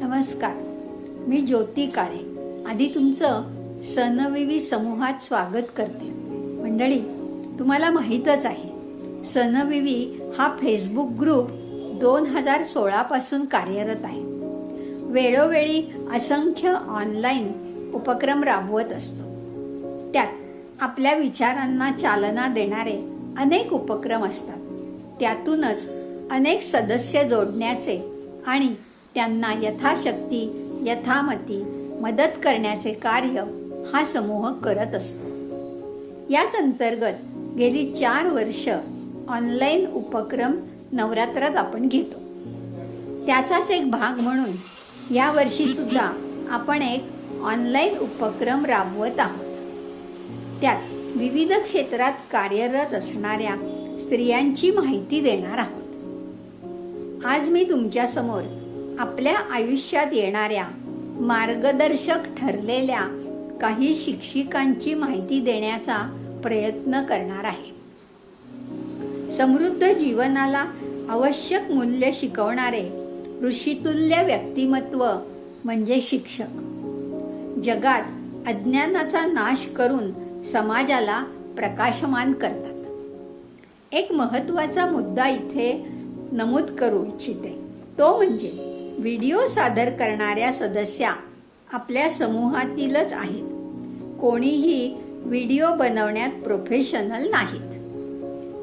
नमस्कार, मी ज्योती काळे. आधी तुमचं सनविवी समूहात स्वागत करते. मंडळी, तुम्हाला माहीतच आहे, सनविवी हा फेसबुक ग्रुप 2016 पासून कार्यरत आहे. वेळोवेळी असंख्य ऑनलाईन उपक्रम राबवत असतो. त्यात आपल्या विचारांना चालना देणारे अनेक उपक्रम असतात. त्यातूनच अनेक सदस्य जोडण्याचे आणि त्यांना यथाशक्ती यथामती मदत करण्याचे कार्य हा समूह करत असतो. याच अंतर्गत गेली 4 वर्ष ऑनलाईन उपक्रम नवरात्रात आपण घेतो. त्याचाच एक भाग म्हणून या वर्षी सुद्धा आपण एक ऑनलाईन उपक्रम राबवत आहोत. त्यात विविध क्षेत्रात कार्यरत असणाऱ्या स्त्रियांची माहिती देणार आहोत. आज मी तुमच्या समोर आपल्या आयुष्यात येणाऱ्या मार्गदर्शक ठरलेल्या काही शिक्षिकांची माहिती देण्याचा प्रयत्न करणार आहे. समृद्ध जीवनाला आवश्यक मूल्य शिकवणारे ऋषितुल्य व्यक्तिमत्व म्हणजे शिक्षक. जगात अज्ञानाचा नाश करून समाजाला प्रकाशमान करतात. एक महत्त्वाचा मुद्दा इथे नमूद करू इच्छिते, तो म्हणजे व्हिडिओ सादर करणाऱ्या सदस्या आपल्या समूहातीलच आहेत. कोणीही व्हिडिओ बनवण्यात प्रोफेशनल नाहीत.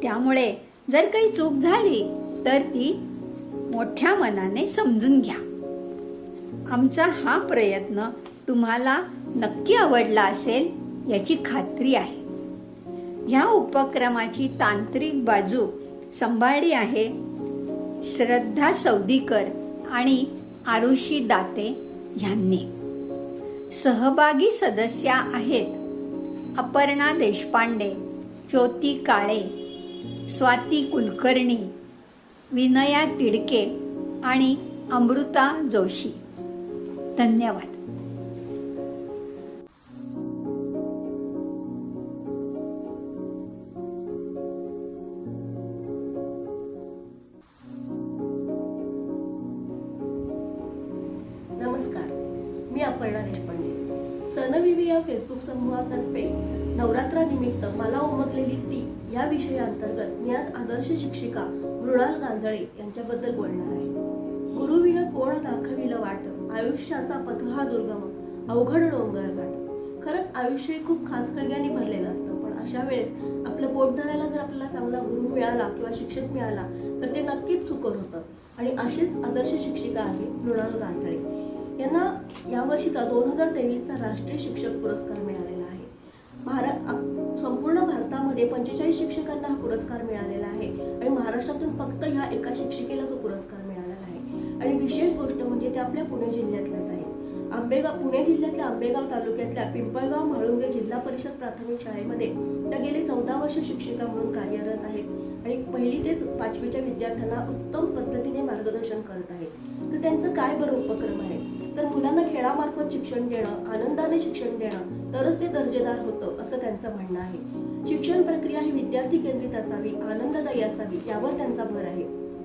त्यामुळे जर काही चूक झाली तर ती मोठ्या मनाने समजून घ्या. आमचा हा प्रयत्न तुम्हाला नक्की आवडला असेल याची खात्री आहे. ह्या उपक्रमाची तांत्रिक बाजू सांभाळली आहे श्रद्धा सौदीकर आणि आरुषी दाते यांनी. सहभागी सदस्या आहेत अपर्णा देशपांडे, ज्योती काळे, स्वाती कुलकर्णी, विनया तिडके आणि अमृता जोशी. धन्यवाद. नमस्कार, मी अपर्णा देशपांडे. सनविवी या फेसबुक समूहातर्फे नवरात्रानिमित्त मला उमगलेली ती या विषयाअंतर्गत मी आज आदर्श शिक्षिका मृणाल गांजळे यांच्याबद्दल बोलणार आहे. गुरुविण कोण दाखविलं वाट, आयुष्याचा पथ हा दुर्गम अवघड डोंगर घाट. खरंच आयुष्य हे खूप खास खळग्यांनी भरलेलं असतं, पण अशा वेळेस आपलं पोट धरायला जर आपल्याला चांगला गुरु मिळाला किंवा शिक्षक मिळाला तर ते नक्कीच सुकर होतं. आणि अशीच आदर्श शिक्षिका आहे मृणाल गांजळे. यांना यावर्षीचा 2023चा राष्ट्रीय शिक्षक पुरस्कार मिळालेला आहे. संपूर्ण भारतामध्ये 45 शिक्षकांना हा पुरस्कार मिळालेला आहे आणि महाराष्ट्रातून फक्त ह्या एका शिक्षिकेला तो पुरस्कार मिळालेला आहे. आणि विशेष गोष्ट म्हणजे ते आपल्या पुणे जिल्ह्यातल्याच आहेत. पुणे जिल्ह्यातल्या आंबेगाव तालुक्यातल्या पिंपळगाव म्हाळुंगे जिल्हा परिषद प्राथमिक शाळेमध्ये त्या गेली 14 वर्ष शिक्षिका म्हणून कार्यरत आहेत आणि 1ली ते 5वीच्या विद्यार्थ्यांना उत्तम पद्धतीने मार्गदर्शन करत आहेत. तर त्यांचं काय बरं उपक्रम आहे, तर मुलांना खेळामार्फत शिक्षण देणं, आनंदाने शिक्षण देणं, तरच ते दर्जेदार होतं असं त्यांचं म्हणणं आहे. शिक्षण प्रक्रिया ही विद्यार्थी केंद्रित असावी, आनंददायी असावी यावर त्यांचा भर आहे.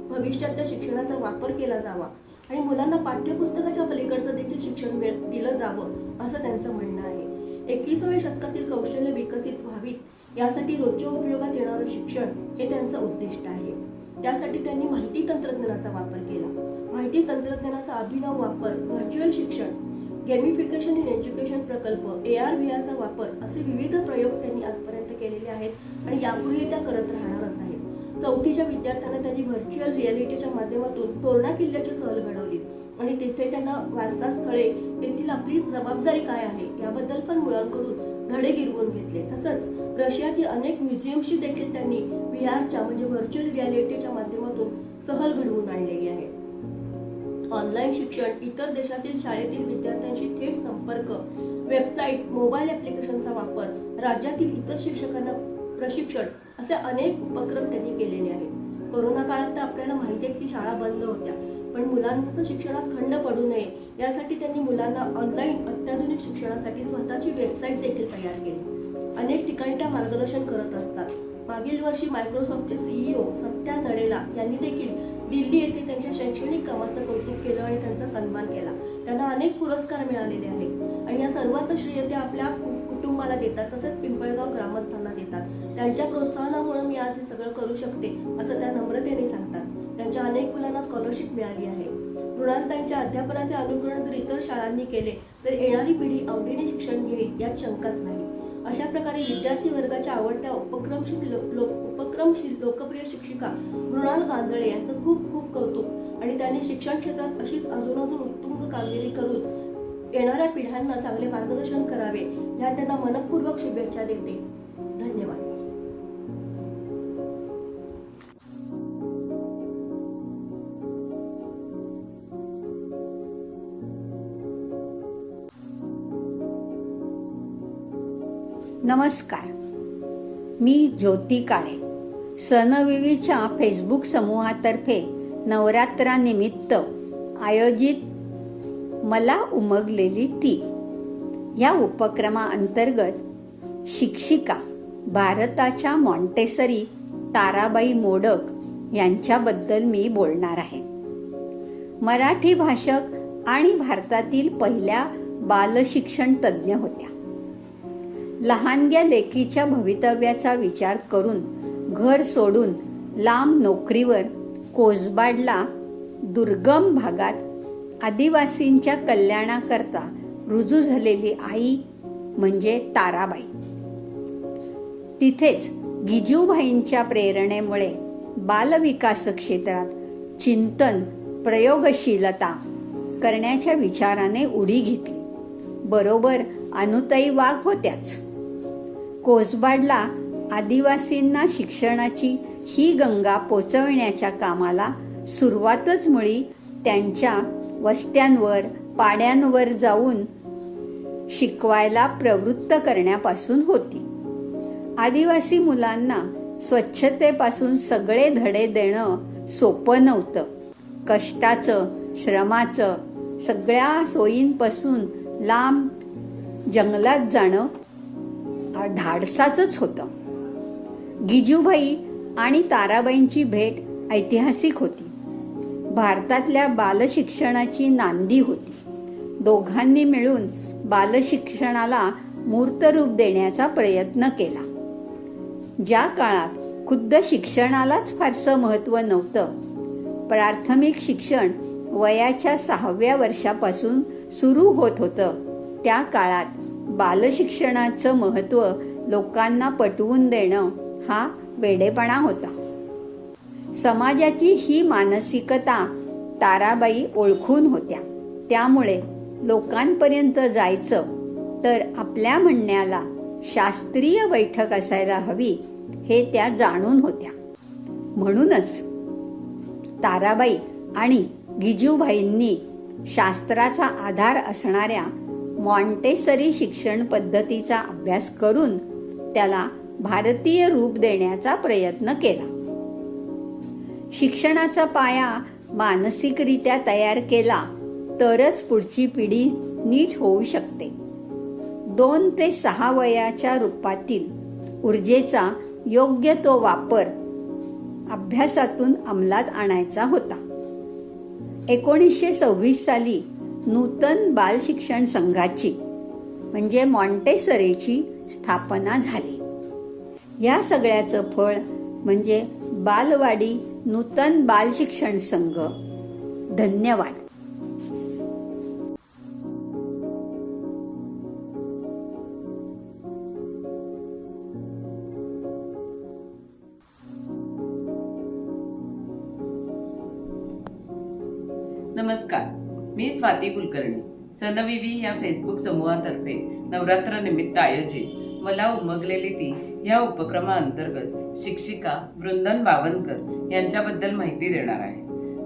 भविष्यात त्या शिक्षणाचा वापर केला जावा आणि मुलांना पाठ्यपुस्तकाच्या पलीकडचं देखील शिक्षण दिलं जावं असं त्यांचं म्हणणं आहे. 21व्या शतकातील कौशल्य विकसित व्हावीत यासाठी रोजच्या उपयोगात येणारं शिक्षण हे त्यांचं उद्दिष्ट आहे. त्यासाठी त्यांनी माहिती तंत्रज्ञानाचा वापर केला. माहिती तंत्रज्ञानाचा अभिनव वापर, व्हर्च्युअल शिक्षण, गेमिफिकेशन इन एज्युकेशन प्रकल्प, AR VRचा वापर असे विविध प्रयोग त्यांनी आजपर्यंत केलेले आहेत आणि यापुढे त्या करत राहणारच आहेत. 4थीच्या विद्यार्थ्यांना त्यांनी व्हर्च्युअल रिअलिटीच्या माध्यमातून तोरणा किल्ल्याची सहल घडवली आणि तिथे त्यांना वारसा स्थळे, तेथील आपली जबाबदारी काय आहे याबद्दल पण मुलांकडून धडे गिरवून घेतले. तसंच रशियातील अनेक म्युझियमशी देखील त्यांनी VRच्या म्हणजे व्हर्च्युअल रिअलिटीच्या माध्यमातून सहल घडवून आणलेली आहे. ऑनलाईन शिक्षण, इतर देशातील शाळेतील विद्यार्थ्यांशी थेट संपर्क, वेबसाईट, मोबाईल ॲप्लिकेशनचा वापर, राज्यातील इतर शिक्षकांना प्रशिक्षण असे अनेक उपक्रम त्यांनी केलेले आहेत. कोरोना काळात तर आपल्याला माहिती आहे की शाळा बंद होत्या, पण मुलांचं शिक्षणात खंड पडू नये यासाठी त्यांनी मुलांना ऑनलाईन अत्याधुनिक शिक्षणासाठी स्वतःची वेबसाईट देखील तयार केली. अनेक ठिकाणी त्या मार्गदर्शन करत असतात. मागील वर्षी मायक्रोसॉफ्टचे CEO सत्या नडेला यांनी देखील दिल्ली येथे त्यांच्या शैक्षणिक कामाचं कौतुक केलं आणि त्यांचा सन्मान केला. त्यांना अनेक पुरस्कार मिळालेले आहेत आणि या सर्वांचं श्रेय ते आपल्या कुटुंबाला देतात, तसेच पिंपळगाव ग्रामस्थांना देतात. त्यांच्या प्रोत्साहनामुळे मी आज हे सगळं करू शकते असं त्या नम्रतेने सांगतात. त्यांच्या अनेक मुलांना स्कॉलरशिप मिळाली आहे. मृणालताईंच्या अध्यापनाचे अनुकरण जर इतर शाळांनी केले तर येणारी पिढी आवडीने शिक्षण घेईल यात शंकाच नाही. अशा प्रकारे विद्यार्थी वर्गाच्या आवडत्या उपक्रमशील लोकप्रिय शिक्षिका मृणाल गांजळे यांचं खूप खूप कौतुक आणि त्यांनी शिक्षण क्षेत्रात अशीच अजून उत्तुंग कामगिरी करून येणाऱ्या पिढ्यांना चांगले मार्गदर्शन करावे ह्या त्यांना मनपूर्वक शुभेच्छा देते. धन्यवाद. नमस्कार, मी ज्योती काळे. सनविवीच्या फेसबुक समूहातर्फे नवरात्रानिमित्त आयोजित मला उमगलेली ती या उपक्रमाअंतर्गत शिक्षिका भारताच्या मॉन्टेसरी ताराबाई मोडक यांच्याबद्दल मी बोलणार आहे. मराठी भाषक आणि भारतातील पहिल्या बालशिक्षण तज्ज्ञ होत्या. लहानग्या लेकीच्या भवितव्याचा विचार करून घर सोडून लांब नोकरीवर कोसबाडला दुर्गम भागात आदिवासींच्या कल्याणाकरता रुजू झालेली आई म्हणजे ताराबाई. तिथेच गिजूभाईंच्या प्रेरणेमुळे बालविकास क्षेत्रात चिंतन प्रयोगशीलता करण्याच्या विचाराने उडी घेतली. बरोबर अनुताई वाघ होत्याच. कोसबाडला आदिवासींना शिक्षणाची ही गंगा पोचवण्याच्या कामाला सुरुवातच मुळी त्यांच्या वस्त्यांवर पाड्यांवर जाऊन शिकवायला प्रवृत्त करण्यापासून होती. आदिवासी मुलांना स्वच्छतेपासून सगळे धडे देणं सोपं नव्हतं. कष्टाचं, श्रमाचं, सगळ्या सोयींपासून लांब जंगलात जाणं धाडसाचंच होतं. गिजूभाई आणि ताराबाईंची भेट ऐतिहासिक होती. भारतातल्या बालशिक्षणाची नांदी होती. दोघांनी मिळून बालशिक्षणाला मूर्तरूप देण्याचा प्रयत्न केला. ज्या काळात खुद्द शिक्षणालाच फारसं महत्त्व नव्हतं, प्राथमिक शिक्षण वयाच्या 6व्या वर्षापासून सुरू होत होतं, त्या काळात बालशिक्षणाचं महत्त्व लोकांना पटवून देणं हा वेडेपणा होता. समाजाची ही मानसिकता ताराबाई ओळखून होत्या. त्यामुळे लोकांपर्यंत जायचं तर आपल्या म्हणण्याला शास्त्रीय बैठक असायला हवी हे त्या जाणून होत्या. म्हणूनच ताराबाई आणि गिजूभाईंनी शास्त्राचा आधार असणाऱ्या मॉन्टेसरी शिक्षण पद्धतीचा अभ्यास करून त्याला भारतीय रूप देण्याचा प्रयत्न केला. शिक्षणाचा पाया मानसिकरित्या तयार केला तरच पुढची पिढी नीट होऊ शकते. 2 ते 6 वयाच्या रूपातील ऊर्जेचा योग्य तो वापर अभ्यासातून अंमलात आणायचा होता. 1926 साली नूतन बाल शिक्षण संघाची म्हणजे मॉन्टेसरीची स्थापना झाली. या सगळ्याचं फळ म्हणजे बालवाडी नूतन बाल शिक्षण संघ. धन्यवाद. नमस्कार, मी स्वाती कुलकर्णी. सनविवी या फेसबुक समूहातर्फे नवरात्र निमित्त आयोजित मला उमगलेली ती या उपक्रमाअंतर्गत शिक्षिका वृंदन बावनकर यांच्याबद्दल माहिती देणार आहे.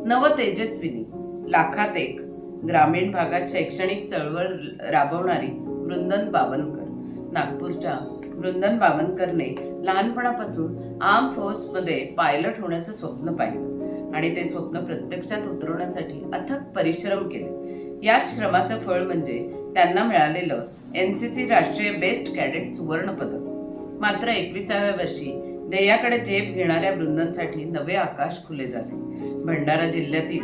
नवतेजस्विनी, लाखात एक ग्रामीण भागात शैक्षणिक चळवळ राबवणारी वृंदन बावनकर. नागपूरच्या वृंदन बावनकरने लहानपणापासून आर्म फोर्समध्ये पायलट होण्याचं स्वप्न पाहिलं आणि ते स्वप्न प्रत्यक्षात उतरवण्यासाठी अथक परिश्रम केले. याच श्रमाचं फळ म्हणजे त्यांना मिळालेलं NCC राष्ट्रीय बेस्ट कॅडेट सुवर्ण पदक. मात्र 21व्या वर्षी ध्येयाकडे झेप घेणाऱ्या वृंदनसाठी नवे आकाश खुले झाले. भंडारा जिल्ह्यातील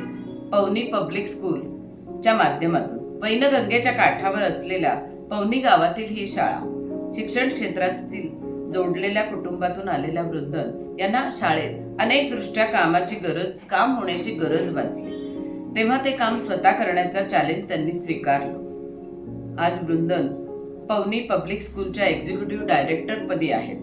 पवनी पब्लिक स्कूलच्या माध्यमातून वैनगंगेच्या काठावर असलेल्या पवनी गावातील ही शाळा शिक्षण क्षेत्रातील जोडलेल्या कुटुंबातून आलेल्या वृंदन यांना शाळेत अनेक दृष्ट्या काम होण्याची गरज भासली. तेव्हा ते काम स्वतः करण्याचा चॅलेंज त्यांनी स्वीकारलं. आज वृंदन पवनी पब्लिक स्कूलच्या एक्झिक्युटिव्ह डायरेक्टर पदी आहेत.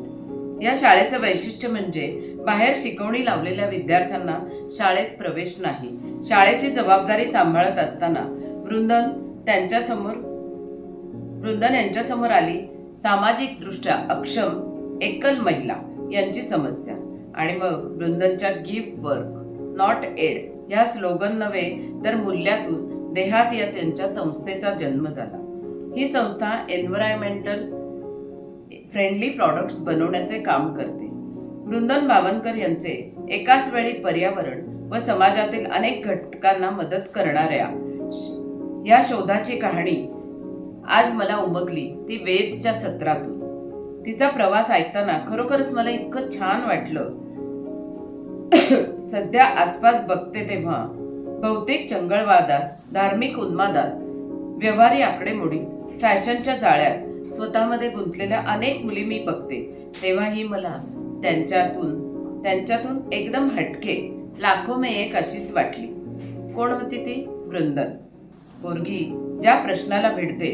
या शाळेचं वैशिष्ट्य म्हणजे बाहेर शिकवणी लावलेल्या विद्यार्थ्यांना शाळेत प्रवेश नाही. शाळेची जबाबदारी सांभाळत असताना वृंदन यांच्यासमोर आली सामाजिक दृष्ट्या अक्षम एकल महिला यांची समस्या. आणि मग वृंदनच्या गिव्ह वर्क नॉट एड या स्लोगन नव्हे तर मूल्यातून देहात या त्यांच्या संस्थेचा जन्म झाला. ही संस्था एन्व्हायरमेंटल फ्रेंडली प्रॉडक्ट्स बनवण्याचे काम करते. वृंदन बावनकर यांचे एकाच वेळी पर्यावरण व समाजातील अनेक घटकांना मदत करणाऱ्या या शोधाची कहाणी आज मला उमगली ती वेदच्या सत्रातून. तिचा प्रवास ऐकताना खरोखरच मला इतकं छान वाटलं. सध्या आसपास बघते तेव्हा भौतिक चंगळवादात, धार्मिक उन्मादात, व्यवहारी आकडेमोडी, फॅशनच्या जाळ्यात स्वतःमध्ये गुंतलेल्या अनेक मुली मी बघते. तेव्हाही मला त्यांच्यातून एकदम हटके लाखो में एक अशीच वाटली. कोण होती ती? वृंदन. पोरगी ज्या प्रश्नाला भिडते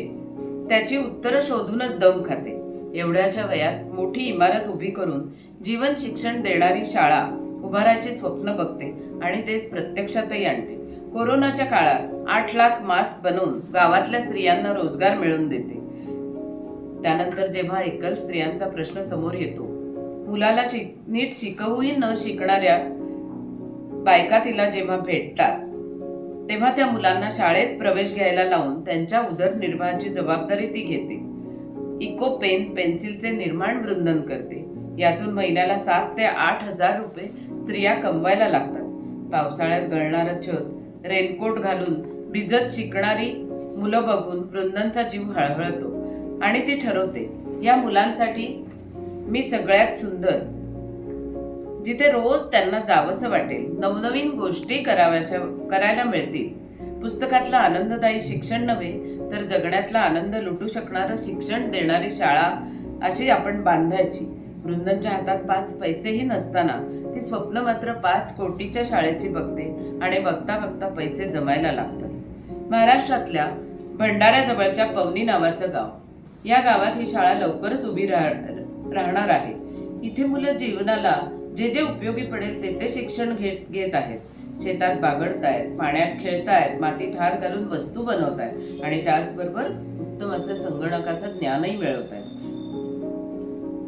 त्याची उत्तरं शोधूनच दम खाते. एवढ्याच्या वयात मोठी इमारत उभी करून जीवन शिक्षण देणारी शाळा उभारायचे स्वप्न बघते आणि ते प्रत्यक्षातही आणते. कोरोनाच्या काळात 8 लाख मास्क बनवून गावातल्या स्त्रियांना रोजगार मिळवून देते. त्यानंतर जेव्हा एकल स्त्रियांचा प्रश्न समोर येतो, मुलाला नीट शिकवूही न शिकणाऱ्या बायका तिला जेव्हा भेटतात, तेव्हा त्या मुलांना शाळेत प्रवेश घ्यायला लावून त्यांच्या उदरनिर्वाहाची जबाबदारी ती घेते. इको पेन पेन्सिलचे निर्माण वृंदन करते. यातून महिन्याला 7 ते 8 हजार रुपये स्त्रिया कमवायला लागतात. पावसाळ्यात गळणारं छत, रेनकोट घालून भिजत शिकणारी मुलं बघून वृंदनचा जीव हळहळतो आणि ती ठरवते या मुलांसाठी मी सगळ्यात सुंदर, जिथे रोज त्यांना जावंसं वाटेल, नवनवीन गोष्टी करायला मिळतील. पुस्तकातला आनंददायी शिक्षण नव्हे तर जगण्यातला आनंद लुटू शकणारं शिक्षण देणारी शाळा अशी आपण बांधायची. वृंदनच्या हातात 5 पैसेही नसताना ती स्वप्न मात्र 5 कोटीच्या शाळेची बघते आणि बघता बघता पैसे जमायला लागतात. महाराष्ट्रातल्या भंडाऱ्याजवळच्या पवनी नावाचं गाव, या गावात ही शाळा लवकरच उभी राहणार आहे. इथे मुलं जीवनाला जे जे उपयोगी पडेल ते शिक्षण घेत आहेत. शेतात बागडतायत, पाण्यात खेळतायत, मातीत हात घालून वस्तू बनवतायत आणि त्याचबरोबर उत्तम असं संगणकाचं ज्ञानही मिळवतायत.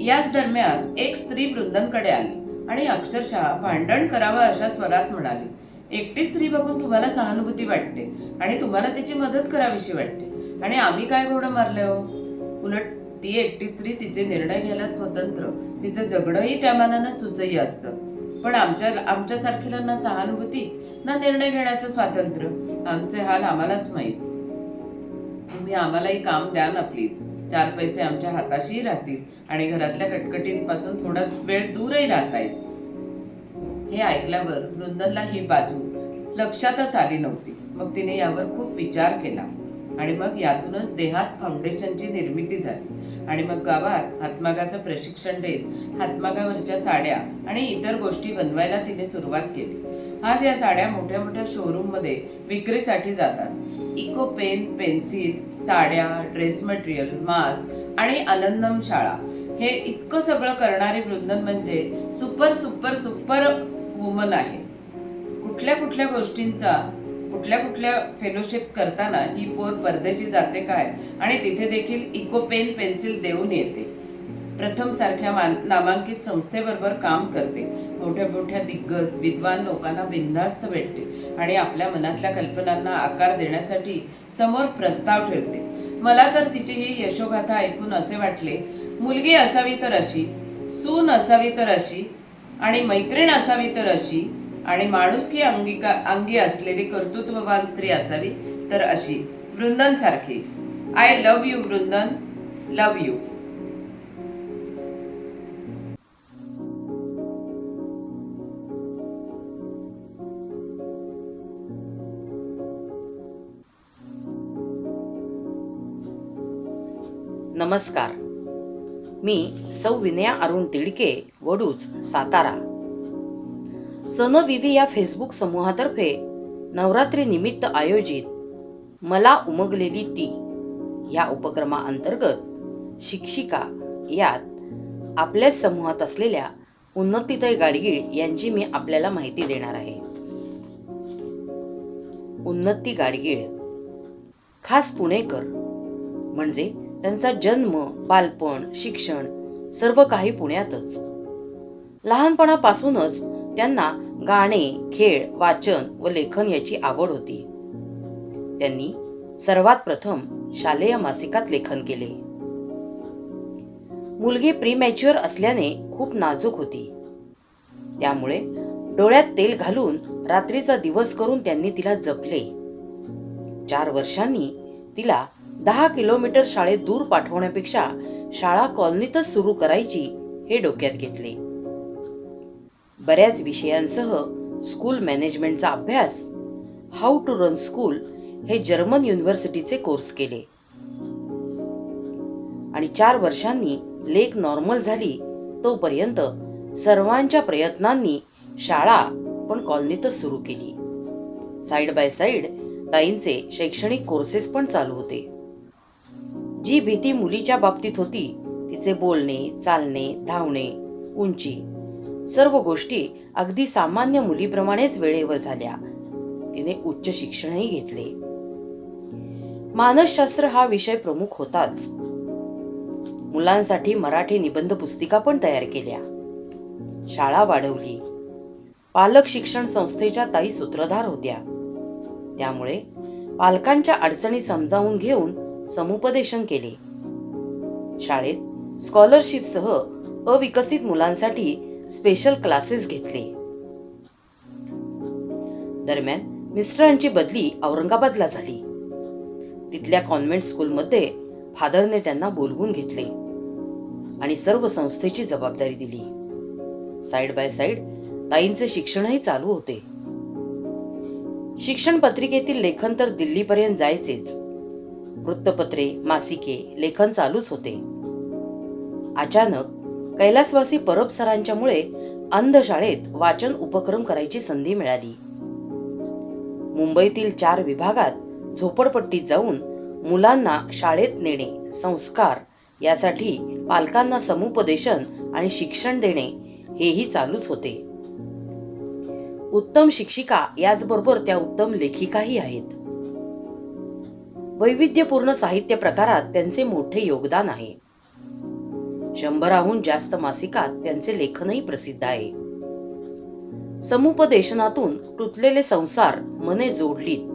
याच दरम्यान एक स्त्री वृंदनकडे आली आणि अक्षरशः भांडण करावं अशा स्वरात म्हणाली, एकटी स्त्री बघून तुम्हाला सहानुभूती वाटते आणि तुम्हाला तिची मदत करावीशी वाटते आणि आम्ही काय घोडं मारले हो? उलट ती एकटी स्त्री तिचे निर्णय घ्यायला स्वतंत्र, तिचं जगणंही त्या मानानं सुसह्य असतं. पण आमच्या सारखीला ना सहानुभूती ना निर्णय घेण्याचं स्वातंत्र्य. आमचे हाल आम्हालाच माहीत. तुम्ही आम्हालाही काम द्या ना प्लीज. 4 पैसे आमच्या हाताशी राहतील आणि घरातल्या कटकटींपासून थोडा वेळ दूरही राहता येईल. हे ऐकल्यावर वृंदनला ही बाजू लक्षातच आली नव्हती. मग तिने यावर खूप विचार केला आणि मग यातूनच देहात फाउंडेशनची निर्मिती झाली. आणि मग गावात हातमागाचं प्रशिक्षण देत हातमागावरच्या साड्या आणि इतर गोष्टी बनवायला तिने सुरुवात केली. आज या साड्या मोठ्या मोठ्या शोरूम मध्ये विक्रीसाठी जातात. इको पेन पेन्सिल, साड्या, ड्रेस मटेरियल, मास्क आणि आनंदम शाळा, हे इतकं सगळं करणारी वृंदन म्हणजे सुपर सुपर सुपर वुमन आहे. कुठल्या गोष्टींचा कुठल्या फेलोशिप करताना ही पोर परदेशी जाते काय आणि तिथे देखील इको पेन पेन्सिल देऊन येते. प्रथम सारख्या नामांकित संस्थेबरोबर काम करते. मोठ्या मोठ्या दिग्गज विद्वान लोकांना बिनधास्त भेटते आणि आपल्या मनातल्या कल्पनांना आकार देण्यासाठी समोर प्रस्ताव ठेवते. मला तर तिची ही यशोगाथा ऐकून असे वाटले, मुलगी असावी तर अशी, सून असावी तर अशी आणि मैत्रीण असावी तर अशी आणि माणुसकी अंगी असलेली कर्तृत्ववान स्त्री असावी तर अशी, वृंदन सारखी. I love you Vrundan, love you. नमस्कार. मी सौ विनया अरुण तिडके, वडूज, सातारा. सनविवी या फेसबुक समूहातर्फे नवरात्री निमित्त आयोजित मला उमगलेली ती या उपक्रमाअंतर्गत शिक्षिका यात आपल्याच समूहात असलेल्या उन्नतीताई गाडगीळ यांची मी आपल्याला माहिती देणार आहे. उन्नती गाडगीळ खास पुणेकर, म्हणजे त्यांचा जन्म, बालपण, शिक्षण सर्व काही पुण्यातच. लहानपणापासूनच त्यांना गाणे, खेळ, वाचन व लेखन याची आवड होती. त्यांनी सर्वात प्रथम शालेय मासिकात लेखन केले. मुलगी प्रीमॅच्युअर असल्याने खूप नाजूक होती. त्यामुळे डोळ्यात तेल घालून रात्रीचा दिवस करून त्यांनी तिला जपले. 4 वर्षांनी तिला 10 किलोमीटर शाळेत दूर पाठवण्यापेक्षा शाळा कॉलनीतच सुरू करायची हे डोक्यात घेतले. बऱ्याच विषयांसह स्कूल मॅनेजमेंटचा अभ्यास, हाऊ टू रन स्कूल हे जर्मन युनिव्हर्सिटीचे कोर्स केले आणि 4 वर्षांनी लेक नॉर्मल झाली तोपर्यंत सर्वांच्या प्रयत्नांनी शाळा पण कॉलनीतच सुरू केली. साइड बाय साइड ताईंचे शैक्षणिक कोर्सेस पण चालू होते. जी भीती मुलीच्या बाबतीत होती, तिचे बोलणे, चालणे, धावणे, उंची सर्व गोष्टी अगदी सामान्य मुलीप्रमाणेच वेळेवर झाल्या. तिने उच्च शिक्षणही घेतले. मानसशास्त्र हा विषय प्रमुख होताच. मुलांसाठी मराठी निबंध पुस्तिका पण तयार केल्या. शाळा वाढवली. पालक शिक्षण संस्थेच्या ताई सूत्रधार होत्या. त्यामुळे पालकांच्या अडचणी समजावून घेऊन समुपदेशन केले. शाळेत स्कॉलरशिपसह अविकसित मुलांसाठी स्पेशल क्लासेस घेतले. दरम्यान मिस्टरांची बदली औरंगाबादला झाली. तिथल्या कॉन्व्हेंट स्कूलमध्ये फादरने त्यांना बोलवून घेतले आणि सर्व संस्थेची जबाबदारी दिली. साइड बाय साइड ताईंचे शिक्षणही चालू होते. शिक्षण पत्रिकेतील लेखन तर दिल्लीपर्यंत जायचेच. वृत्तपत्रे, मासिके, लेखन चालूच होते. अचानक कैलासवासी परब सरांच्यामुळे अंध शाळेत वाचन उपक्रम करायची संधी मिळाली. मुंबईतील 4 विभागात झोपडपट्टीत जाऊन मुलांना शाळेत नेणे, संस्कार यासाठी पालकांना समुपदेशन आणि शिक्षण देणे हेही चालूच होते. उत्तम शिक्षिका याचबरोबर त्या उत्तम लेखिकाही आहेत. वैविध्यपूर्ण साहित्य प्रकारात त्यांचे मोठे योगदान आहे. 100हून जास्त मासिकात त्यांचे लेखनही प्रसिद्ध आहे. समुपदेशनातून तुटलेले संसार मने जोडलीत.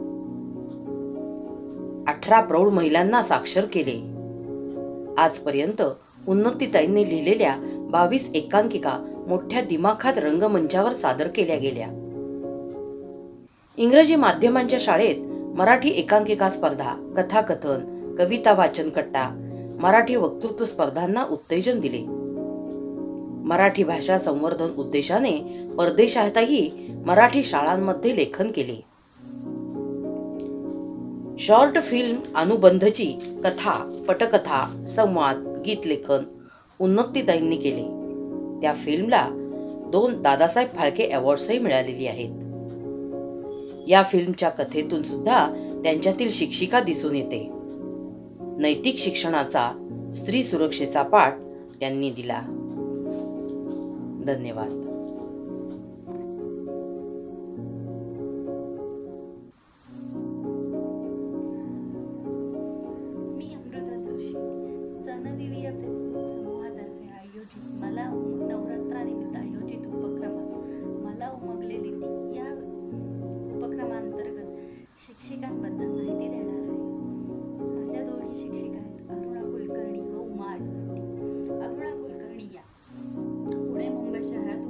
18 प्रौढ महिलांना साक्षर केले. आजपर्यंत उन्नतीताईंनी लिहिलेल्या 22 एकांकिका मोठ्या दिमाखात रंगमंचावर सादर केल्या गेल्या. इंग्रजी माध्यमांच्या शाळेत मराठी एकांकिका स्पर्धा, कथाकथन, कविता वाचन कट्टा, मराठी वक्तृत्व स्पर्धांना उत्तेजन दिले. मराठी भाषा संवर्धन उद्देशाने परदेशातही मराठी शाळांमध्ये लेखन केले. शॉर्ट फिल्म अनुबंधची कथा, पटकथा, संवाद, गीतलेखन उन्नतीताईंनी केले. त्या फिल्मला 2 दादासाहेब फाळके अवॉर्ड्सही मिळालेली आहेत. या फिल्मच्या कथेतून सुद्धा त्यांच्यातील शिक्षिका दिसून येते. नैतिक शिक्षणाचा, स्त्री सुरक्षेचा पाठ त्यांनी दिला. धन्यवाद. मी अमृता जोशी. सनविवी या फेसबुक समूहातर्फे आयोजित नवरात्रानिमित्त आयोजित उपक्रमात मला उमगलेली ती या उपक्रमांतर्गत शिक्षिकांबद्दल माहिती देणार आहे. माझ्या दोघी शिक्षिका आहेत, अरुणा कुलकर्णी व उमा आडवटी. अरुणा कुलकर्णी या पुणे मुंबई शहरात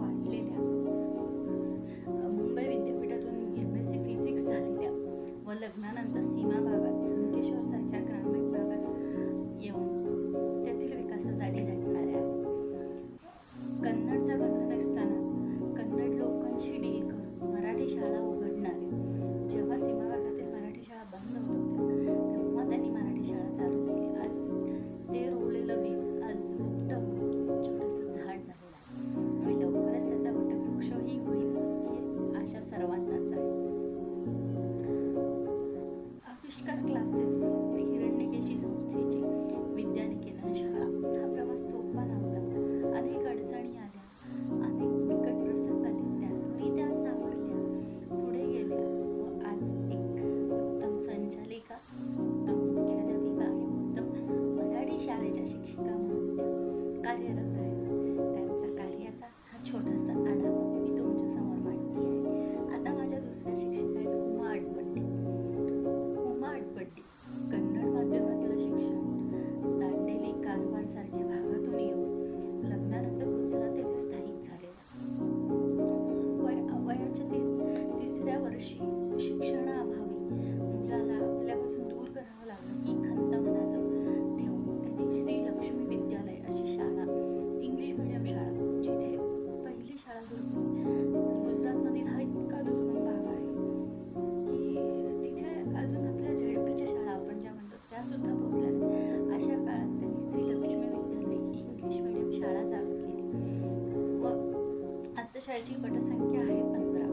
शाळेची पटसंख्या आहे 15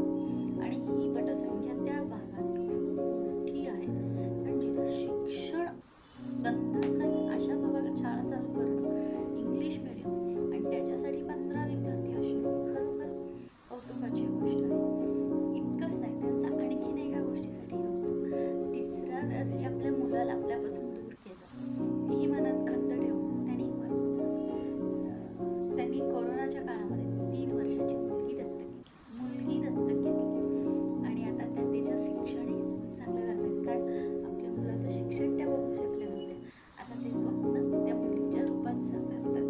आणि ही पटसंख्या त्या भागात खूप मोठी आहे. कारण जिथं शिक्षण बंदच नाही अशा भागात शाळा चालू करणं इंग्लिश मीडियम आणि त्याच्यासाठी 15 विद्यार्थी असणं खरोखर कौतुकाची गोष्ट आहे. इतकंच नाही, त्यांचा आणखीन एका गोष्टीसाठी कौतुक. तिसऱ्या वर्षी आपल्या मुलाला आपल्यापासून दूर केलं ही मनात खंत ठेवून त्यांनी कोरोनाच्या काळामध्ये 3 वर्षाची मुलगी दत्तक घेतली आणि आता त्या तिचं शिक्षणही चांगलं जातं. कारण आपल्या मुलाचं शिक्षण त्या बघू शकल्या नव्हत्या, आता ते स्वप्न त्या मुलीच्या रूपात साकारतात.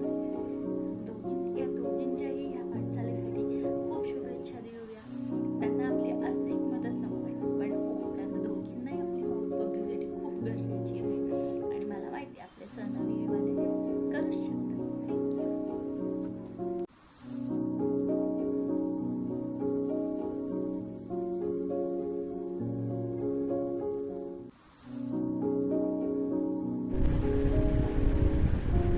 या दोघींच्याही या वाटचालीसाठी खूप शुभेच्छा देऊया. त्यांना आपली आर्थिक मदत नको आहे, पण त्यांना दोघींनाही आपली पब्लिसिटी खूप गरजेची आहे आणि मला माहिती आहे आपले सणविवाले हे करूच शकतात. थँक्यू.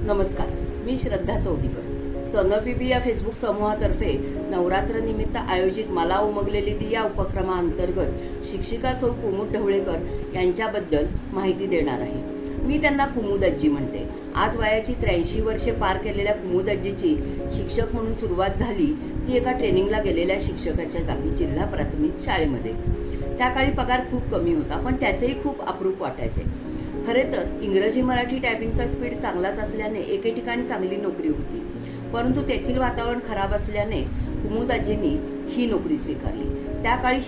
नमस्कार, मी श्रद्धा चौधरीकर. सनविवी या फेसबुक समूहातर्फे नवरात्रनिमित्त आयोजित मला उमगलेली ती या उपक्रमाअंतर्गत शिक्षिका सौ कुमुद ढवळेकर यांच्याबद्दल माहिती देणार आहे. मी त्यांना कुमुद आजी म्हणते. आज वयाची 83 वर्षे पार केलेल्या कुमुद आजीची शिक्षक म्हणून सुरुवात झाली ती एका ट्रेनिंगला गेलेल्या शिक्षकाच्या जागी जिल्हा प्राथमिक शाळेमध्ये. त्या काळी पगार खूप कमी होता, पण त्याचेही खूप अप्रूप वाटायचे. खरे तर इंग्रजी मराठी टायपिंगचा स्पीड चांगलाच असल्याने एके ठिकाणी चांगली नोकरी होती, परंतु तेथील वातावरण खराब असल्याने कुमुद आजींनी ही नोकरी स्वीकारली. त्या काळी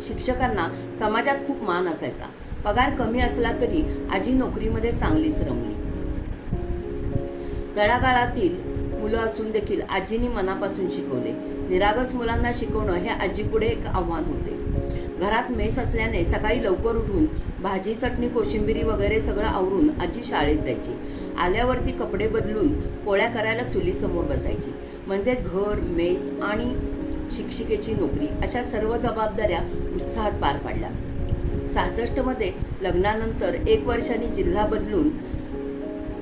शिक्षकांना समाजात खूप मान असायचा. पगार कमी असला तरी आजी नोकरीमध्ये चांगलीच रमली. तळागाळातील मुलं असून देखील आजींनी मनापासून शिकवले. निरागस मुलांना शिकवणं हे आजीपुढे एक आव्हान होते. घरात मेस असल्याने सकाळी लवकर उठून भाजी चटणी कोशिंबिरी वगैरे सगळं आवरून आजी शाळेत जायची. आल्यावरती कपडे बदलून पोळ्या करायला चुलीसमोर बसायची. म्हणजे घर, मेस आणि शिक्षिकेची नोकरी अशा सर्व जबाबदाऱ्या उत्साहात पार पाडल्या. 66 लग्नानंतर 1 वर्षांनी जिल्हा बदलून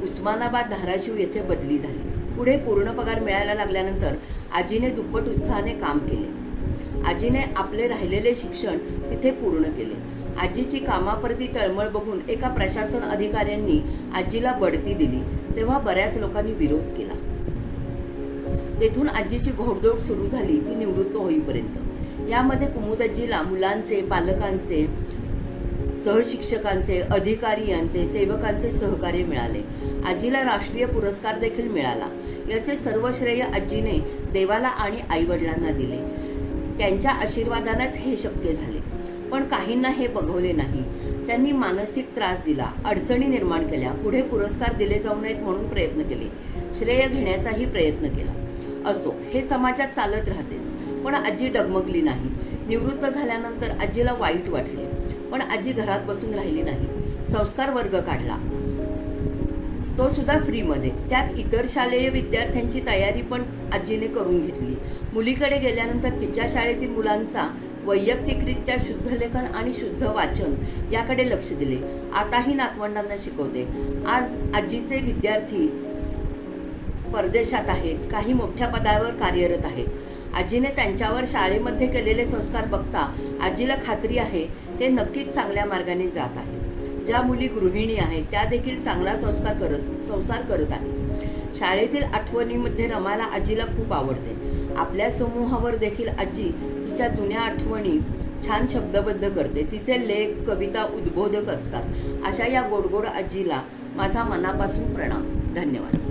उस्मानाबाद धाराशिव येथे बदली झाली. पुढे पूर्ण पगार मिळायला लागल्यानंतर आजीने दुप्पट उत्साहाने काम केले. आजीने आपले राहिलेले शिक्षण तिथे पूर्ण केले. आजीची कामाप्रती तळमळ बघून एका प्रशासन अधिकाऱ्यांनी आजीला बढती दिली, तेव्हा बऱ्याच लोकांनी विरोध केला. तेथून आजीची घोडदौड सुरू झाली ती निवृत्त होईपर्यंत. यामध्ये कुमुद आजीला मुलांचे, पालकांचे, सहशिक्षकांचे, अधिकारी यांचे, सेवकांचे सहकार्य मिळाले. आजीला राष्ट्रीय पुरस्कार देखील मिळाला. याचे सर्व श्रेय आजीने देवाला आणि आईवडिलांना दिले. त्यांच्या आशीर्वादानेच हे शक्य झाले. पण काहींना हे बघवले नाही. त्यांनी मानसिक त्रास दिला, अडचणी निर्माण केल्या, पुढे पुरस्कार दिले जाऊ नयेत म्हणून प्रयत्न केले, श्रेय घेण्याचाही प्रयत्न केला. असो, हे समाजात चालत राहतेच. पण आजी डगमगली नाही. निवृत्त झाल्यानंतर आजीला वाईट वाटले, पण आजी घरात बसून राहिली नाही. संस्कार वर्ग काढला, तो सुद्धा फ्रीमध्ये. त्यात इतर शालेय विद्यार्थ्यांची तयारी पण आजीने करून घेतली. मुलीकडे गेल्यानंतर तिच्या शाळेतील मुलांचा वैयक्तिकरित्या शुद्ध लेखन आणि शुद्ध वाचन याकडे लक्ष दिले. आताही नातवंडांना शिकवते. आज आजीचे विद्यार्थी परदेशात आहेत, काही मोठ्या पदावर कार्यरत आहेत. आजीने त्यांच्यावर शाळेमध्ये केलेले संस्कार बघता आजीला खात्री आहे ते नक्कीच चांगल्या मार्गाने जात आहेत. ज्या मुली गृहिणी आहेत त्या देखील चांगला संसार करत आहेत. शाळेतील आठवणीमध्ये रमायला आजीला खूप आवडते. आपल्या समूहावर देखील आजी तिच्या जुन्या आठवणी छान शब्दबद्ध करते. तिचे लेख, कविता उद्बोधक असतात. अशा या गोडगोड आजीला माझा मनापासून प्रणाम. धन्यवाद.